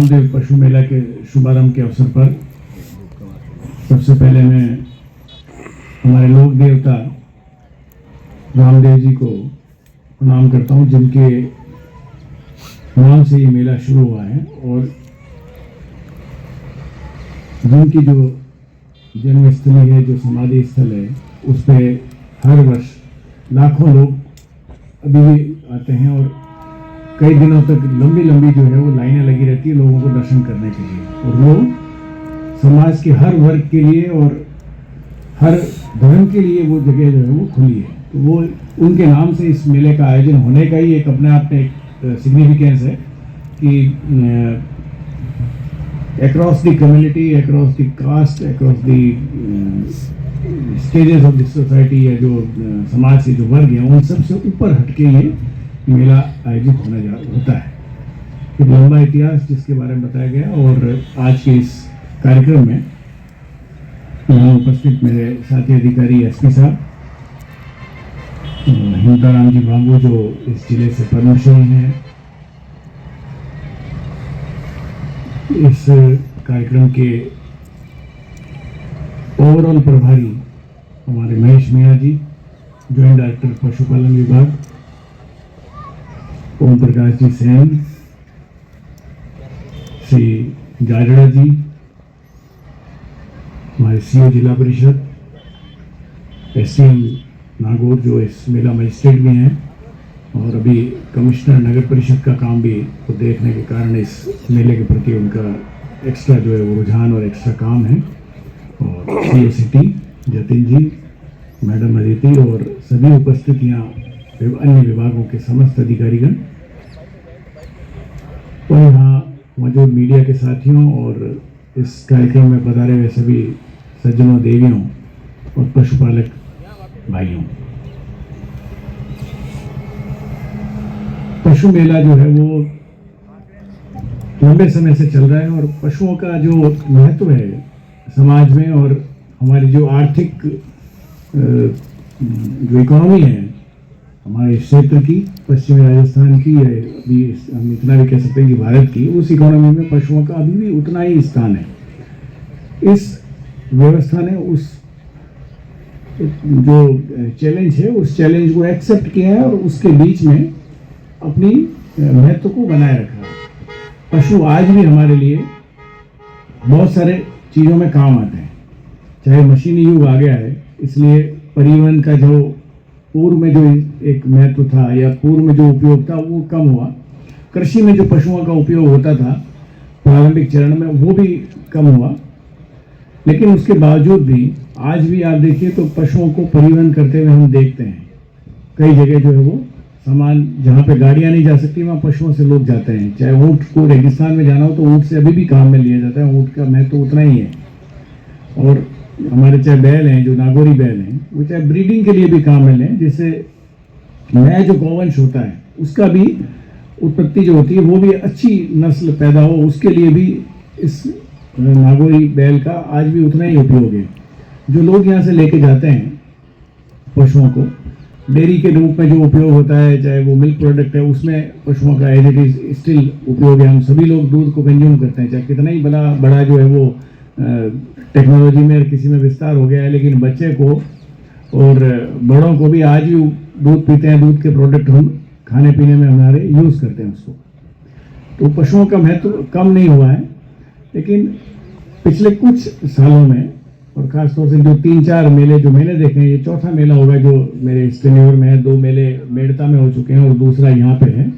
रामदेव पशु मेला के शुभारंभ के अवसर पर सबसे पहले मैं हमारे लोक देवता रामदेव जी को प्रणाम करता हूँ, जिनके नाम से ये मेला शुरू हुआ है और जिनकी जो जन्मस्थली है, जो समाधि स्थल है, उस पे हर वर्ष लाखों लोग अभी भी आते हैं और कई दिनों तक लंबी लंबी जो है वो लाइनें लगी रहती है लोगों को दर्शन करने के लिए। और वो समाज के हर वर्ग के लिए और हर धर्म के लिए वो जगह जो है वो खुली है। तो वो उनके नाम से इस मेले का आयोजन होने का ही एक अपने आप में एक सिग्निफिकेंस है कि across the community, across the caste, across the stages of the society, या जो समाज के जो वर्ग हैं उन सब से ऊपर हटके ये मेला आयोजित होता है। एक लंबा इतिहास जिसके बारे में बताया गया। और आज के इस कार्यक्रम में यहाँ उपस्थित मेरे साथी अधिकारी एसपी साहब हिमताराम जी भांगू, जो इस जिले से पद्मश्री हैं, इस कार्यक्रम के ओवरऑल प्रभारी हमारे महेश मीणा जी, जॉइंट डायरेक्टर पशुपालन विभाग, ओम प्रकाश जी सैन, श्री जाजड़ा जी, हमारे सीओ जिला परिषद, एसडीएम नागौर जो इस मेला मजिस्ट्रेट भी हैं, और अभी कमिश्नर नगर परिषद का काम भी को देखने के कारण इस मेले के प्रति उनका एक्स्ट्रा जो है वो रुझान और एक्स्ट्रा काम है। और सीओ सिटी जतिन जी, मैडम अदिति और सभी उपस्थित यहाँ अन्य विभागों के समस्त अधिकारीगण और यहाँ मौजूद मीडिया के साथियों और इस कार्यक्रम में पधारे हुए सभी सज्जनों, देवियों और पशुपालक भाइयों। पशु मेला जो है वो लंबे समय से चल रहा है और पशुओं का जो महत्व है समाज में और हमारी जो आर्थिक जो इकोनॉमी है हमारे क्षेत्र की, पश्चिमी राजस्थान की, अभी हम इतना भी कह सकते हैं कि भारत की, उस इकोनॉमी में पशुओं का अभी भी उतना ही स्थान है। इस व्यवस्था ने उस जो चैलेंज है उस चैलेंज को एक्सेप्ट किया है और उसके बीच में अपनी महत्व को बनाए रखा है। पशु आज भी हमारे लिए बहुत सारे चीज़ों में काम आते हैं, चाहे मशीनी युग आ गया है इसलिए परिवहन का जो पूर्व में जो एक महत्व था या पूर्व में जो उपयोग था वो कम हुआ। कृषि में जो पशुओं का उपयोग होता था प्रारंभिक चरण में वो भी कम हुआ, लेकिन उसके बावजूद भी आज भी आप देखिए तो पशुओं को परिवहन करते हुए हम देखते हैं। कई जगह जो है वो सामान जहाँ पे गाड़ियाँ नहीं जा सकती वहाँ पशुओं से लोग जाते हैं। चाहे ऊँट को रेगिस्तान में जाना हो तो ऊँट से अभी भी काम में लिया जाता है, ऊँट का महत्व तो उतना ही है। और हमारे चाहे बैल हैं, जो नागौरी बैल हैं, वो चाहे ब्रीडिंग के लिए भी काम में लें, जिससे नया जो गौवंश होता है उसका भी उत्पत्ति जो होती है वो भी अच्छी नस्ल पैदा हो, उसके लिए भी इस नागौरी बैल का आज भी उतना ही उपयोग है। जो लोग यहाँ से लेके जाते हैं पशुओं को डेयरी के रूप में जो उपयोग होता है, चाहे वो मिल्क प्रोडक्ट है, उसमें पशुओं का एज इट इज स्टिल उपयोग है। हम सभी लोग दूध को कंज्यूम करते हैं, चाहे कितना ही बड़ा जो है वो टेक्नोलॉजी में किसी में विस्तार हो गया है, लेकिन बच्चे को और बड़ों को भी आज भी दूध पीते हैं। दूध के प्रोडक्ट हम खाने पीने में हमारे यूज़ करते हैं उसको। तो पशुओं का महत्व कम नहीं हुआ है, लेकिन पिछले कुछ सालों में और खासतौर से जो 3-4 मेले जो मैंने देखे हैं, ये चौथा मेला होगा जो मेरे इस टेन्योर में है। 2 मेले मेड़ता में हो चुके हैं और दूसरा यहाँ पे है।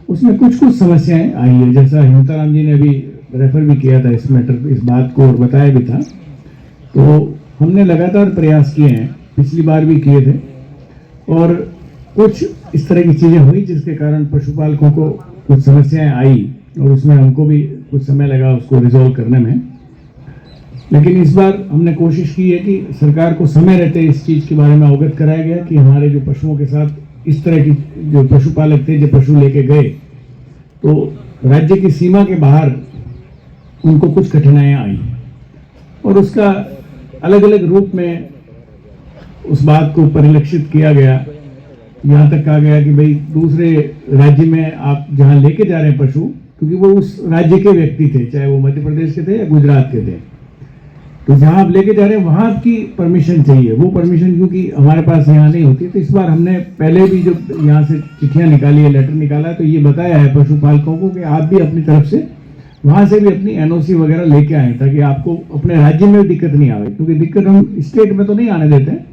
उसमें कुछ समस्याएं आई है, जैसा हिमताराम जी ने अभी रेफर भी किया था इस मैटर, इस बात को और बताया भी था। तो हमने लगातार प्रयास किए हैं, पिछली बार भी किए थे, और कुछ इस तरह की चीज़ें हुई जिसके कारण पशुपालकों को कुछ समस्याएं आई और उसमें हमको भी कुछ समय लगा उसको रिजॉल्व करने में। लेकिन इस बार हमने कोशिश की है कि सरकार को समय रहते इस चीज़ के बारे में अवगत कराया गया कि हमारे जो पशुओं के साथ इस तरह की जो पशुपालक थे, जो पशु लेके गए तो राज्य की सीमा के बाहर उनको कुछ कठिनाइयाँ आई और उसका अलग अलग रूप में उस बात को परिलक्षित किया गया। यहाँ तक कहा गया कि भाई दूसरे राज्य में आप जहाँ लेके जा रहे हैं पशु, क्योंकि वो उस राज्य के व्यक्ति थे, चाहे वो मध्य प्रदेश के थे या गुजरात के थे। तो जहां आप लेके जा रहे हैं वहां की परमिशन चाहिए। वो परमिशन क्योंकि हमारे पास यहाँ नहीं होती, तो इस बार हमने पहले भी जो यहाँ से चिट्ठियां निकाली है, लेटर निकाला है, तो ये बताया है पशुपालकों को कि आप भी अपनी तरफ से वहां से भी अपनी एनओसी वगैरह लेके आए, ताकि आपको अपने राज्य में दिक्कत नहीं आवे। क्योंकि दिक्कत हम स्टेट में तो नहीं आने देते हैं,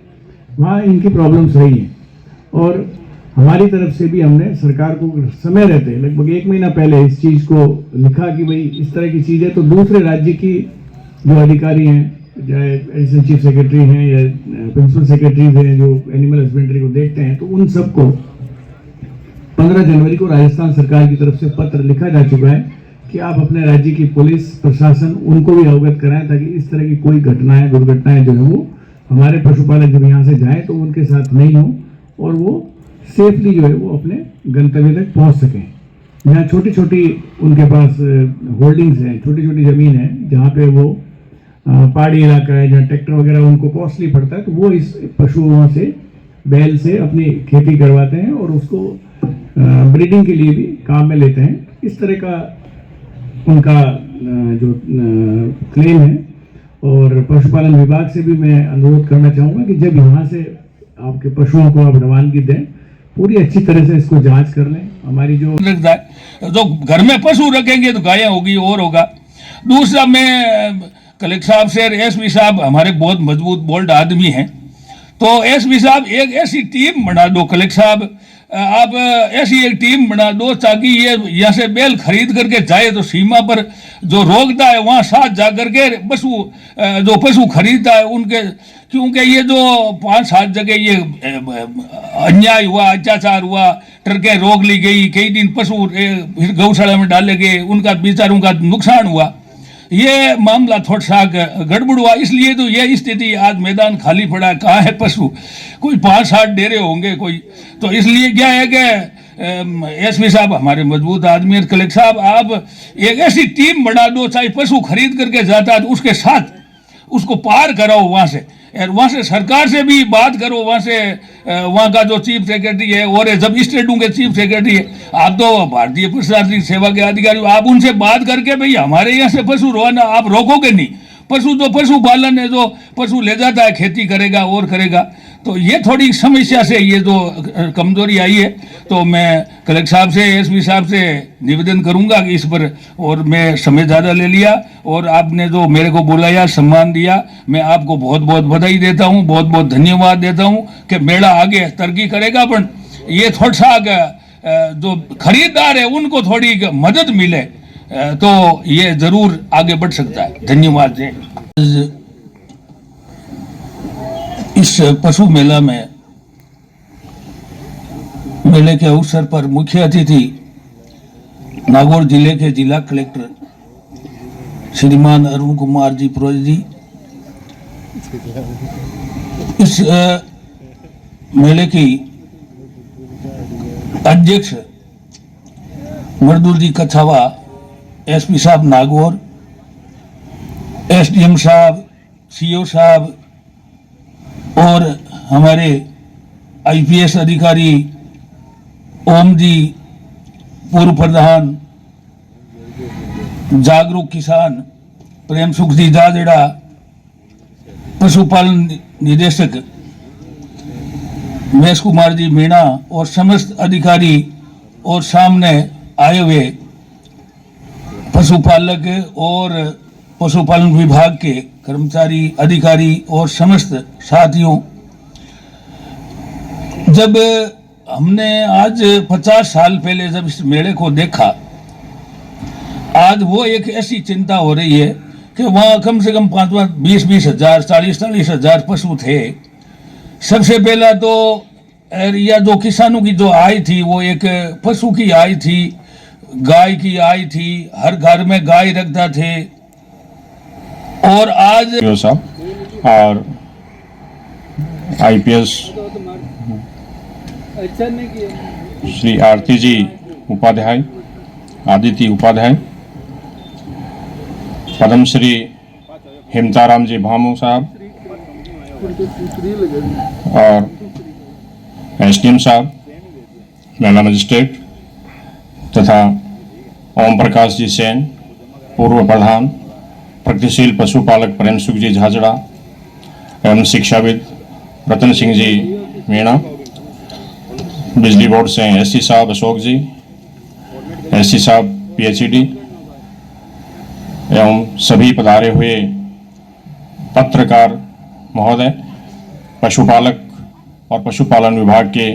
वहाँ इनकी प्रॉब्लम्स रही हैं। और हमारी तरफ से भी हमने सरकार को समय रहते लगभग 1 महीना पहले इस चीज़ को लिखा कि भाई इस तरह की चीज़ है, तो दूसरे राज्य की जो अधिकारी हैं, चाहे एडिशनल चीफ सेक्रेटरी हैं या प्रिंसिपल सेक्रेटरीज हैं जो एनिमल हस्बेंड्री को देखते हैं, तो उन सबको 15 जनवरी को राजस्थान सरकार की तरफ से पत्र लिखा जा चुका है कि आप अपने राज्य की पुलिस प्रशासन उनको भी अवगत कराएं, ताकि इस तरह की कोई घटनाएं दुर्घटनाएं जो है वो हमारे पशुपालक जब यहाँ से जाएं तो उनके साथ नहीं हो और वो सेफली जो है वो अपने गंतव्य तक पहुँच सकें। यहाँ छोटी छोटी उनके पास होल्डिंग्स हैं, छोटी छोटी ज़मीन है जहाँ पे वो पहाड़ी इलाका है, जहाँ ट्रैक्टर वगैरह उनको कॉस्टली पड़ता है, तो वो इस पशुओं से बैल से अपनी खेती करवाते हैं और उसको ब्रीडिंग के लिए भी काम में लेते हैं। इस तरह का उनका जो क्लेम है। और पशुपालन विभाग से भी मैं अनुरोध करना चाहूँगा कि जब यहाँ से आपके पशुओं को आप रवानगी दें, पूरी अच्छी तरह से इसको जांच कर लें। हमारी जो घर में पशु रखेंगे तो गायें होगी और होगा। दूसरा, मैं कलेक्टर साहब से, एसपी साहब हमारे बहुत मजबूत बोल्ड आदमी हैं, तो एसपी साहब एक ऐसी टीम बना दो, कलेक्टर साहब आप ऐसी एक टीम बना दो ताकि ये यहाँ से बैल खरीद करके जाए तो सीमा पर जो रोकता है वहाँ साथ जा करके जो पशु खरीदता है उनके, क्योंकि ये जो 5-7 जगह ये अन्याय हुआ, अत्याचार हुआ, ट्रकें रोक ली गई, कई दिन पशु फिर गौशाला में डाले गए, उनका बेचारों का नुकसान हुआ, ये मामला थोड़ा सा गड़बड़ हुआ, इसलिए तो ये स्थिति आज मैदान खाली पड़ा। कहाँ है पशु? कोई 5-7 डेरे होंगे कोई, तो इसलिए क्या है कि एसपी साहब हमारे मजबूत आदमी है, कलेक्टर साहब आप एक ऐसी टीम बना दो, चाहे पशु खरीद करके जाता है तो उसके साथ उसको पार कराओ वहाँ से, और वहाँ से सरकार से भी बात करो, वहाँ से वहाँ का जो चीफ सेक्रेटरी है और जब स्टेटों के चीफ सेक्रेटरी है, आप तो भारतीय प्रशासनिक सेवा के अधिकारी, आप उनसे बात करके भाई हमारे यहाँ से पशु रोना आप रोकोगे नहीं। पशु तो पशुपालन है, जो पशु ले जाता है खेती करेगा और करेगा। तो ये थोड़ी समस्या से ये जो कमजोरी आई है, तो मैं कलेक्टर साहब से, एसपी साहब से निवेदन करूंगा कि इस पर, और मैं समय ज़्यादा ले लिया और आपने जो मेरे को बुलाया, सम्मान दिया, मैं आपको बहुत बहुत बधाई देता हूँ, बहुत बहुत धन्यवाद देता हूँ कि मेला आगे तरक्की करेगा। पर ये थोड़ा सा जो खरीदार है उनको थोड़ी मदद मिले तो ये जरूर आगे बढ़ सकता है। धन्यवाद। इस पशु मेला में मेले के अवसर पर मुख्य अतिथि नागौर जिले के जिला कलेक्टर श्रीमान अरुण कुमार जी पुरोहित जी, इस मेले की अध्यक्ष मरदुल जी कछावा, एसपी साहब नागौर, एसडीएम साहब, सीओ साहब और हमारे आईपीएस अधिकारी ओम जी, पूर्व प्रधान जागरूक किसान प्रेम सुख जी जाजड़ा, पशुपालन निदेशक महेश कुमार जी मीणा और समस्त अधिकारी और सामने आए हुए पशुपालक और पशुपालन विभाग के कर्मचारी, अधिकारी और समस्त साथियों, जब हमने आज 50 साल पहले जब इस मेले को देखा, आज वो एक ऐसी चिंता हो रही है कि वहाँ कम से कम 20-20 हजार, 40-40 हजार पशु थे। सबसे पहला तो या जो किसानों की जो आय थी वो एक पशु की आय थी, गाय की आय थी, हर घर में गाय रखता थे। और आज साहब और आईपीएस श्री आरती जी उपाध्याय, आदित्य उपाध्याय, पद्मश्री हेमताराम जी भामू साहब और एसडीएम साहब, महिला मजिस्ट्रेट तथा ओम प्रकाश जी सेन, पूर्व प्रधान, प्रगतिशील पशुपालक प्रेम सुख जी झाजड़ा एवं शिक्षाविद रतन सिंह जी मीणा, बिजली बोर्ड से एससी साहब अशोक जी, एससी साहब पीएचडी एवं सभी पधारे हुए पत्रकार महोदय, पशुपालक और पशुपालन विभाग के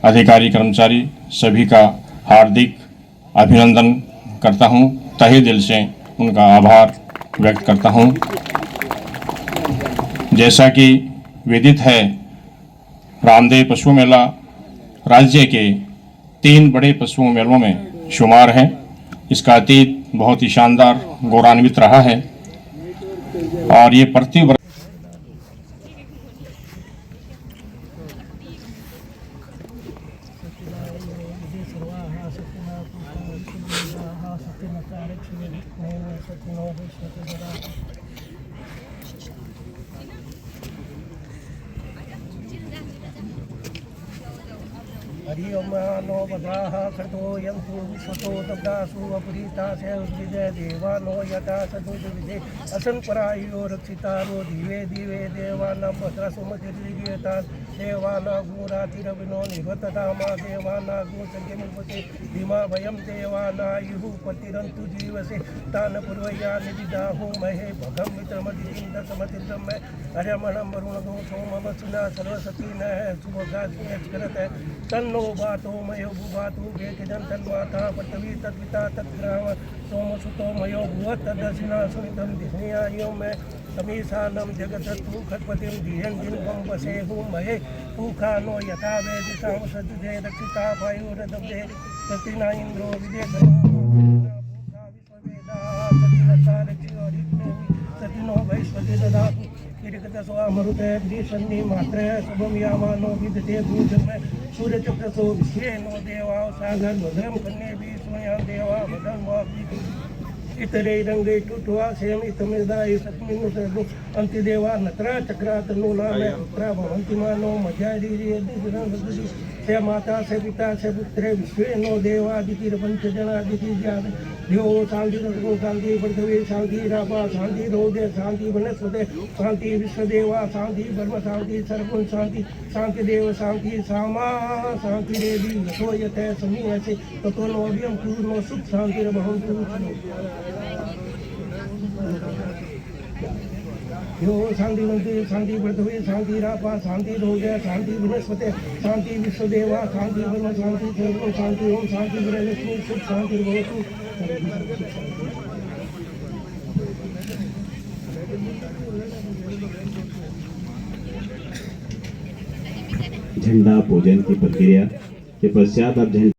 अधिकारी कर्मचारी सभी का हार्दिक अभिनंदन करता हूं, तहे दिल से उनका आभार व्यक्त करता हूं। जैसा कि विदित है, रामदेव पशु मेला राज्य के 3 बड़े पशु मेलों में शुमार है। इसका अतीत बहुत ही शानदार गौरवान्वित रहा है और ये प्रति वर्ष हरि ओम नो बधाः कृतो यन्तु विश्वतो दब्दासु अपरीतासे उद्विजय देवानो यथा सदुद्विजे असन्परायो रक्षितारो दिवे दिवे देवानां भद्रसुमतिर्विजयता देवानां गुरातिरविनो निवततामा देवानां गुसंख्यमुपते धीमा भयं देवानायुः पतिरन्तु जीवसे तान् पूर्वया निविदाहु महे भगं मित्रमदितिं दशमतिर्दं मे हर्यमणं वरुणदो सोमवसुना सरस्वती नः शुभगास्यच्करत तन्नो बातो मयो भुवातु वेकिदं तन्माता पृथ्वी तद्विता तद्ग्राम सोमसुतो मयो भुव तद्दशिना सुनितं दिह्नियायो मे समीसानं जगतस्तु खत्पतिं धियं जिन्वं वसेहु महे पूखानो यथा वेदिसां सज्जते रक्षिता वायुरदब्धे सतिना इन्द्रो सतिनो वैश्वते ददातु किरिकतस्वामरुते द्विसन्नि मात्र शुभं यामानो विदते भूजन्मे सूर्यचक्रसो विश्वेनो देवा सागर भद्रं कन्ये स्वयं देवा भद्रं वापि इतरे रंगे टुटवा सेम इतमिदाय सत्मिनु सर्व अंतिदेवा नत्रा चक्रातनु नाम पुत्रा भवन्ति मानो मजारी दिदिरंगदि से माता से पिता से पुत्रे विश्वेनो देवादिति पंचजनादिति ज्ञान यो शांति रघु शांति पृथ्वी शांति रापा शांति रोदे शांति वनस्पते शांति विश्वदेवा शांति ब्रह्म शांति सर्वगुण शांति शांति देव शांति सामा शांति देवी यथो यथे समीयसे ततो नो अभ्यं पूर्णो सुख शांति भवन्तु यो शांति मंदिर शांति पृथ्वी शांति रापा शांति रोदे शांति वनस्पते शांति विश्वदेवा शांति ब्रह्म शांति सर्वगुण शांति ओम शांति ब्रह्मलक्ष्मी सुख शांति भवतु। झंडा पूजन की प्रक्रिया के पश्चात अब झंडा